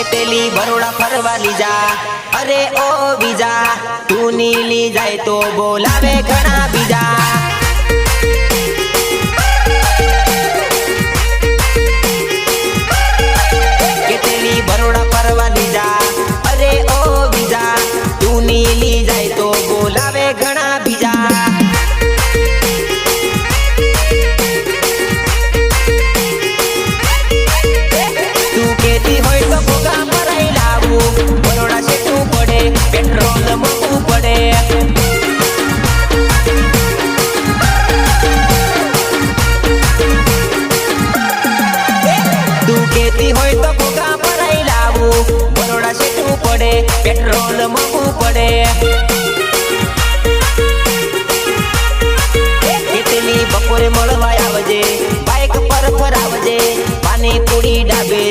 केतेली बरोड़ा फरवा Lisa. अरे ओ बीजा तू नीली जाए तो बोलावे घना बीजा। केतेली बरोड़ा फरवा लीजा। अरे ओ बीजा तू नीली जाए तो बोलावे घना बीजा। तू कहती होय तो भोगा भराई लावू, बरोड़ा से तू पड़े पेट्रोल मंगू पड़े। तू कहती होय तो भोगा भराई लावू, बरोड़ा से तू पड़े पेट्रोल मंगू पड़े। केतेली बपोरे मळवा आवजे, बाइक पर फरावजे, पानी पूरी डाबे